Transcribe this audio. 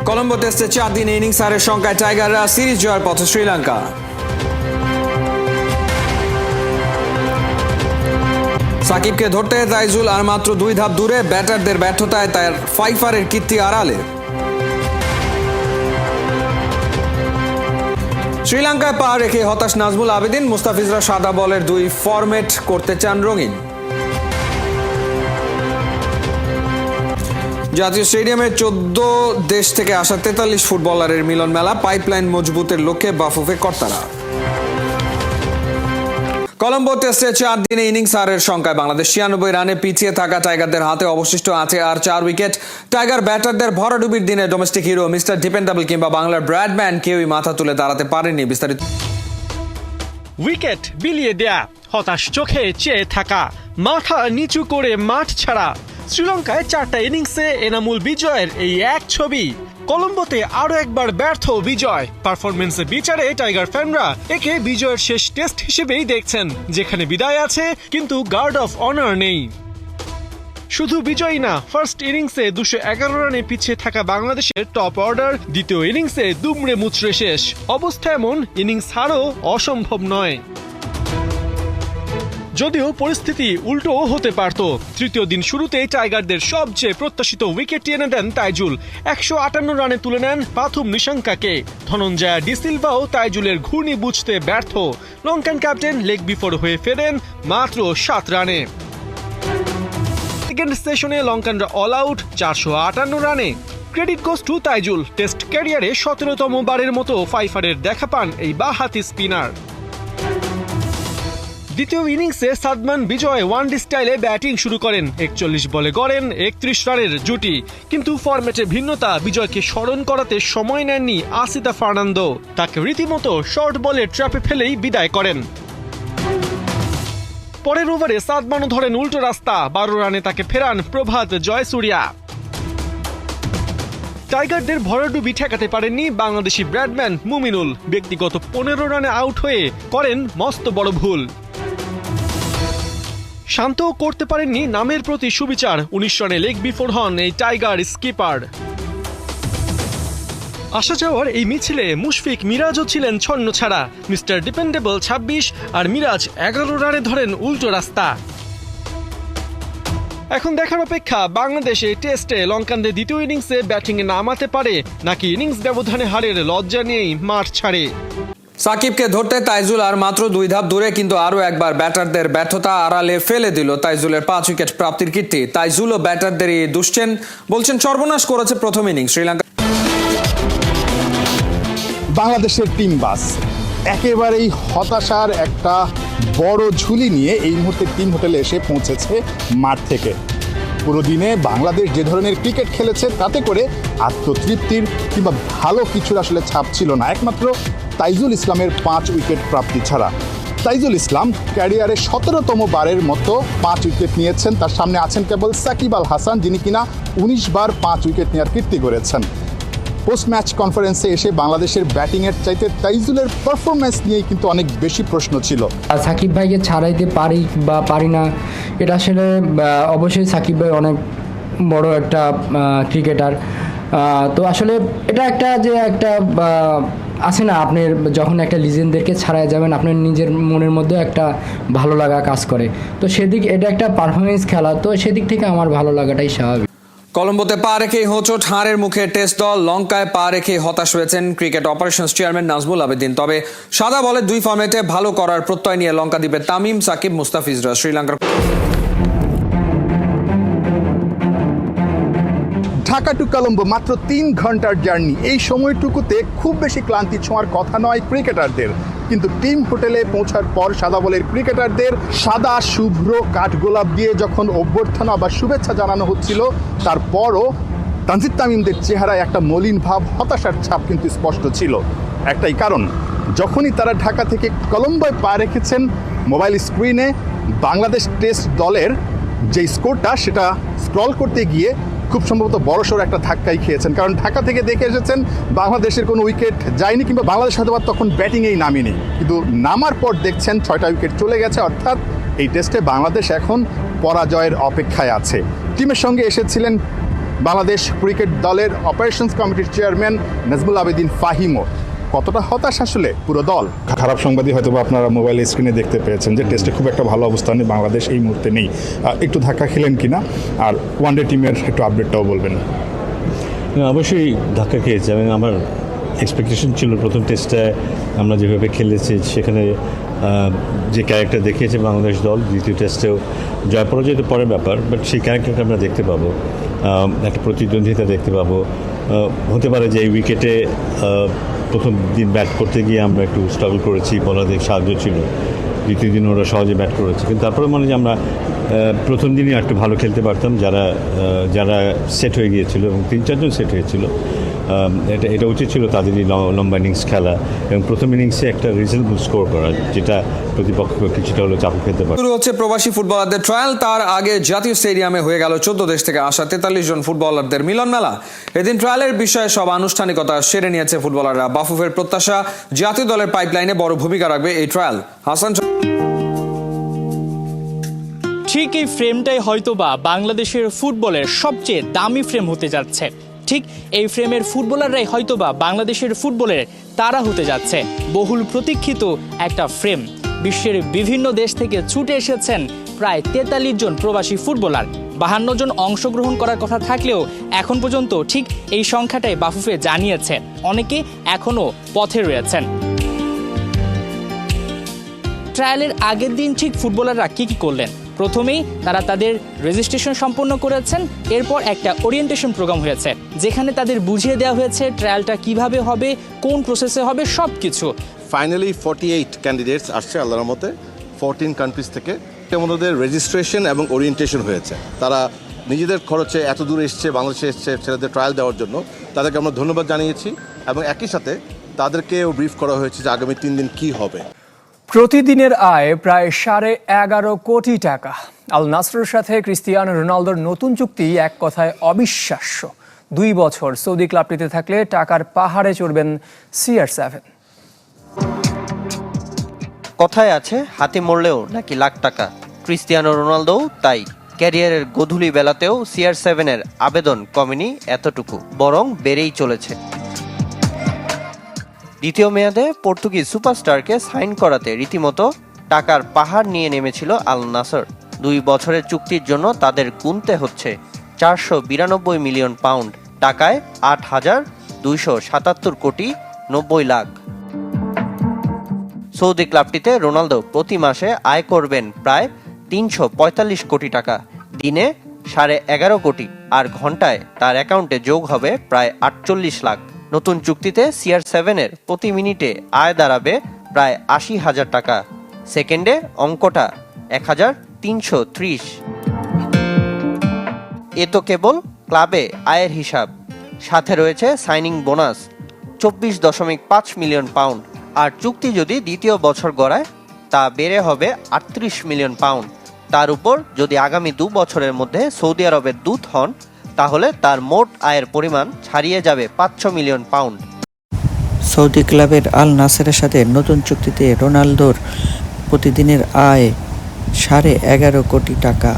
কলম্বো টেস্টে 4 দিন ইনিংস হারের শঙ্কায় টাইগাররা, সিরিজ জয়ের পথে শ্রীলঙ্কা। সাকিবকে ধরতে তাইজুল আর মাত্র 2 ধাপ দূরে, ব্যাটারদের ব্যর্থতায় তার ফাইফারের কীর্তি আড়ালে। শ্রীলঙ্কায় পা রেখে হতাশ নাজমুল আবেদিন, মুস্তাফিজরা সাদা বলের 2 ফরম্যাট করতে চান রঙিন। জাতীয় স্টেডিয়ামে 14 দেশ থেকে আসা 43 ফুটবলারের মিলন মেলা, পাইপলাইন মজবুতের লক্ষ্যে বাফুফে কর্তারা। কলম্বো টেস্টে 4 দিনে ইনিংস হারের শঙ্কায় বাংলাদেশ, 96 রানে পিছিয়ে থাকা টাইগারদের হাতে অবশিষ্ট আছে আর 4 উইকেট। টাইগার ব্যাটারদের ভরাডুবির দিনে ডোমেস্টিক হিরো মিস্টার ডিপেন্ডেবল কিংবা বাংলার ব্র্যাডম্যান কেউই মাথা তুলে দাঁড়াতে পারেনি। বিস্তারিত। উইকেট বিলিয়ে দেয়া, হতাশ চোখে চেয়ে থাকা, মাথা নিচু করে মাঠ ছাড়া, শ্রীলঙ্কায় 4টা ইনিংসে এনামুল বিজয়ের এই এক ছবি। কলম্বোতে আরো একবার ব্যর্থ বিজয়। পারফরমেন্সে বিচারে টাইগার ফ্যানরা একে বিজয়ের শেষ টেস্ট হিসেবেই দেখছেন, যেখানে বিদায় আছে কিন্তু গার্ড অফ অনার নেই। শুধু বিজয়ী না, ফার্স্ট ইনিংসে 211 রানে পিছিয়ে থাকা বাংলাদেশের টপ অর্ডার দ্বিতীয় ইনিংসে দুমড়ে মুচড়ে শেষ। অবস্থা এমন, ইনিংস হারও অসম্ভব নয়। যদিও পরিস্থিতি উল্টোও হতে পারত। তৃতীয় দিন শুরুতেই টাইগারদের সবচেয়ে প্রত্যাশিত উইকেটটি এনে দেন তাইজুল। 158 রানে তুলে নেন পাথুম নিশাঙ্কাকে। ধনঞ্জয়া ডিসিলভাও তাইজুলের ঘূর্ণি বুঝতে ব্যর্থ। লঙ্কান ক্যাপ্টেন লেগ বিফোর হয়ে ফেরেন মাত্র 7 রানে। সেকেন্ড সেশনে লঙ্কানরা অল আউট 458 রানে। Credit goes to Taijul. Test ক্যারিয়ারে 17তম বারের মতো ফাইফারের দেখা পান এই বাঁহাতি স্পিনার। দ্বিতীয় ইনিংসে সাদমান বিজয় ওয়ানডে স্টাইলে ব্যাটিং শুরু করেন। 41 বলে গড়েন 31 রানের জুটি, কিন্তু ফরম্যাটে ভিন্নতা বিজয়কে স্মরণ করাতে সময় নেননি আসিতা ফার্নান্দো। তাকে রীতিমতো শর্ট বলে ট্র্যাপে ফেলেই বিদায় করেন। পরের ওভারে সাদমানও ধরেন উল্টো রাস্তা, 12 রানে তাকে ফেরান প্রভাত জয়সূর্যা। টাইগারদের ভরাডুবি ঠেকাতে পারেননি বাংলাদেশি ব্র্যাডম্যান মুমিনুল। ব্যক্তিগত 15 রানে আউট হয়ে করেন মস্ত বড় ভুল। শান্তও করতে পারেননি নামের প্রতি সুবিচার। 19 রানে লেগ বিফোর হন এই টাইগার স্কিপার। আসা যাওয়ার এই মিছিলে মুশফিক মিরাজও ছিলেন ছন্ন ছাড়া। মিস্টার ডিপেন্ডেবল 26 আর মিরাজ 11 রানে ধরেন উল্টো রাস্তা। এখন দেখার অপেক্ষা, বাংলাদেশে টেস্টে লঙ্কানদের দ্বিতীয় ইনিংসে ব্যাটিংয়ে নামাতে পারে নাকি ইনিংস ব্যবধানে হারের লজ্জা নিয়েই মাঠ ছাড়ে। সাকিবকে ধরতে তাইজুল আর মাত্র 2 ধাপ দূরে, কিন্তু আরো একবার ব্যাটারদের ব্যর্থতা আড়ালে ফেলে দিল তাইজুলের 5 উইকেট প্রাপ্তির কীর্তি। তাইজুলও ব্যাটারদেরই দুষছেন, বলছেন সর্বনাশ করেছে প্রথম ইনিংস। শ্রীলঙ্কা বাংলাদেশের টিম বাস একেবারেই হতাশার একটা বড় ঝুলি নিয়ে এই মুহূর্তে টিম হোটেলে এসে পৌঁছেছে মাঠ থেকে। পুরো দিনে বাংলাদেশ যে ধরনের ক্রিকেট খেলেছে তাতে করে আত্মতৃপ্তির কিংবা ভালো কিছুর আসলে ছাপ ছিল না, একমাত্র তাইজুল ইসলামের 5 উইকেট প্রাপ্তি ছাড়া। তাইজুল ইসলাম ক্যারিয়ারে 17তম বারের মতো 5 উইকেট নিয়েছেন। তার সামনে আছেন কেবল সাকিব আল হাসান, যিনি কিনা 19 বার 5 উইকেট নেওয়ার কীর্তি করেছেন। পোস্ট ম্যাচ কনফারেন্সে এসে বাংলাদেশের ব্যাটিংয়ের চাইতে তাইজুলের পারফরমেন্স নিয়েই কিন্তু অনেক বেশি প্রশ্ন ছিল। সাকিব ভাইকে ছাড়াইতে পারি বা পারি না, এটা আসলে অবশ্যই সাকিব ভাই অনেক বড় একটা ক্রিকেটার। তো আসলে এটা একটা আছে না, আপনি যখন একটা লিজেন্ডদেরকে ছাড়াই যাবেন আপনার নিজের মনের মধ্যে একটা ভালো লাগা কাজ করে। তো সেদিক এটা একটা পারফরমেন্স খেলা, তো সেদিক থেকে আমার ভালো লাগাটাই স্বাভাবিক। কলম্বোতে পা রেখেই হোঁচট হারের মুখে টেস্ট দল, লঙ্কায় পা রেখে হতাশ হয়েছেন cricket operations chairman Nazmul Abedin. তবে সাদা বলে 2 ফরম্যাটে ভালো করার প্রত্যয় নিয়ে লঙ্কা দ্বীপের তামিম, সাকিব, মুস্তাফিজরা। শ্রীলঙ্কার ঢাকা টু কলম্বো মাত্র 3 ঘন্টার জার্নি। এই সময়টুকুতে খুব বেশি ক্লান্তি ছোঁয়ার কথা নয় ক্রিকেটারদের, কিন্তু টিম হোটেলে পৌঁছার পর সাদা বলের ক্রিকেটারদের সাদা শুভ্র কাঠগোলাপ দিয়ে যখন অভ্যর্থনা বা শুভেচ্ছা জানানো হচ্ছিল, তারপরও তানজিদ তামিমদের চেহারায় একটা মলিন ভাব, হতাশার ছাপ কিন্তু স্পষ্ট ছিল। একটাই কারণ, যখনই তারা ঢাকা থেকে কলম্বোয় পা রেখেছেন, মোবাইল স্ক্রিনে বাংলাদেশ টেস্ট দলের যে স্কোরটা সেটা স্ক্রল করতে গিয়ে খুব সম্ভবত বড়সড় একটা ধাক্কাই খেয়েছেন। কারণ ঢাকা থেকে দেখে এসেছেন বাংলাদেশের কোনো উইকেট যায়নি, কিংবা বাংলাদেশ হয়তো তখন ব্যাটিংয়েই নামেনি, কিন্তু নামার পর দেখছেন 6টা উইকেট চলে গেছে। অর্থাৎ এই টেস্টে বাংলাদেশ এখন পরাজয়ের অপেক্ষায় আছে। টিমের সঙ্গে এসেছিলেন বাংলাদেশ ক্রিকেট দলের অপারেশনস কমিটির চেয়ারম্যান নাজমুল আবেদিন ফাহিমও। কতটা হতাশ আসলে পুরো দল? খারাপ সংবাদই হয়তো বা আপনারা মোবাইল স্ক্রিনে দেখতে পেয়েছেন যে টেস্টে খুব একটা ভালো অবস্থানে বাংলাদেশ এই মুহূর্তে নেই। একটু ধাক্কা খেলেন কিনা, আর ওয়ানডে টিমের একটু আপডেটটাও বলবেন। অবশ্যই ধাক্কা খেয়েছে। এবং আমার এক্সপেকটেশন ছিল প্রথম টেস্টে আমরা যেভাবে খেলেছি সেখানে যে ক্যারেক্টার দেখিয়েছে বাংলাদেশ দল, দ্বিতীয় টেস্টেও জয় পরাজয় তো পরের ব্যাপার, বাট সেই ক্যারেক্টারটা আমরা দেখতে পাবো, একটা প্রতিদ্বন্দ্বিতা দেখতে পাবো। হতে পারে যে এই উইকেটে প্রথম দিন ব্যাট করতে গিয়ে আমরা একটু স্ট্রাগল করেছি, বলারদের সাহায্য ছিল, দ্বিতীয় দিন ওরা সহজে ব্যাট করেছে, কিন্তু তারপরে মনে হয় যে আমরা প্রথম দিনই একটু ভালো খেলতে পারতাম। যারা সেট হয়ে গিয়েছিল এবং 3-4 জন সেট হয়েছিল, এটা উচিত ছিল তাদেরই লম্বা ইনিংস খেলা এবং প্রথম ইনিংসে একটা রিজনেবল স্কোর করা, যেটা প্রতিপক্ষকে কিছুটা হলেও চাপ খেলতে পারে। শুরু হচ্ছে প্রবাসী ফুটবলারদের ট্রায়াল। তার আগে জাতীয় স্টেডিয়ামে হয়ে গেল 14 দেশ থেকে আসা 43 জন ফুটবলারদের মিলন মেলা। এদিন ট্রায়ালের বিষয়ে সব আনুষ্ঠানিকতা সেরে নিয়েছে ফুটবলাররা। বাফুফের প্রত্যাশা, জাতীয় দলের পাইপলাইনে বড় ভূমিকা রাখবে এই ট্রায়াল। হাসান ঠিক এই ফ্রেমটাই হয়তোবা বাংলাদেশের ফুটবলের সবচেয়ে দামি ফ্রেম হতে যাচ্ছে। ঠিক এই ফ্রেমের ফুটবলাররাই হয়তোবা বাংলাদেশের ফুটবলের তারা হতে যাচ্ছে। বহুল প্রতীক্ষিত একটা ফ্রেম। বিশ্বের বিভিন্ন দেশ থেকে ছুটে এসেছেন প্রায় 43 জন প্রবাসী ফুটবলার। 52 জন অংশগ্রহণ করার কথা থাকলেও এখন পর্যন্ত ঠিক এই সংখ্যাটাই বাফুফে জানিয়েছে। অনেকে এখনও পথে রয়েছেন। ট্রায়ালের আগের দিন ঠিক ফুটবলাররা কি করলেন? প্রথমেই তারা তাদের রেজিস্ট্রেশন সম্পন্ন করেছেন। এরপর একটা ওরিয়েন্টেশন প্রোগ্রাম হয়েছে, যেখানে তাদের বুঝিয়ে দেওয়া হয়েছে ট্রায়ালটা কিভাবে হবে, কোন প্রসেসে হবে, সব কিছু। ফাইনালি 48 ক্যান্ডিডেটস আসছে আল্লাহর মতে 14 কান্ট্রিজ থেকে। ওদের রেজিস্ট্রেশন এবং ওরিয়েন্টেশন হয়েছে। তারা নিজেদের খরচে এত দূর এসছে, বাংলাদেশে এসছে ছেলেদের ট্রায়াল দেওয়ার জন্য। তাদেরকে আমরা ধন্যবাদ জানিয়েছি এবং একই সাথে তাদেরকেও ব্রিফ করা হয়েছে যে আগামী 3 দিন কী হবে। প্রতিদিনের আয় প্রায় 11.5 কোটি টাকা। আল নাসরের সাথে ক্রিস্টিয়ানো রোনালদোর নতুন চুক্তি এক কথায় অবিশ্বাস্য। 2 বছর সৌদি ক্লাবটিতে থাকলে টাকার পাহাড়ে চড়বেন CR7। কথায় আছে হাতে মরলেও নাকি লাখ টাকা। ক্রিস্টিয়ানো রোনালদোও তাই। ক্যারিয়ারের গোধূলি বেলাতেও CR7-এর আবেদন কমেনি এতটুকু, বরং বেড়েই চলেছে। দ্বিতীয় মেয়াদে পর্তুগিজ সুপারস্টারকে সাইন করাতে রীতিমতো টাকার পাহাড় নিয়ে নেমেছিল আল নাসর। 2 বছরের চুক্তির জন্য তাদের গুনতে হচ্ছে 492 মিলিয়ন পাউন্ড, টাকায় 8,277 কোটি 90 লাখ। সৌদি ক্লাবটিতে রোনালদো প্রতি মাসে আয় করবেন প্রায় 345 কোটি টাকা, দিনে 11.5 কোটি, আর ঘন্টায় তার অ্যাকাউন্টে যোগ হবে প্রায় 48 লাখ। নতুন চুক্তিতে CR7-এর প্রতি মিনিটে আয় দাঁড়াবে প্রায় 80,000 টাকা, সেকেন্ডে অঙ্কটা 1,330। এ তো কেবল ক্লাবে আয়ের হিসাব, সাথে রয়েছে সাইনিং বোনাস 24.5 মিলিয়ন পাউন্ড, আর চুক্তি যদি দ্বিতীয় বছর গড়ায় তা বেড়ে হবে 38 মিলিয়ন পাউন্ড। তার উপর যদি আগামী 2 বছরের মধ্যে সৌদি আরবের দূত হন, তাহলে তার মোট আয়ের পরিমাণ ছাড়িয়ে যাবে 500 মিলিয়ন পাউন্ড। সৌদি ক্লাবের আল নাসেরের সাথে নতুন চুক্তিতে রোনালদোর প্রতিদিনের আয় 11.5 কোটি টাকা।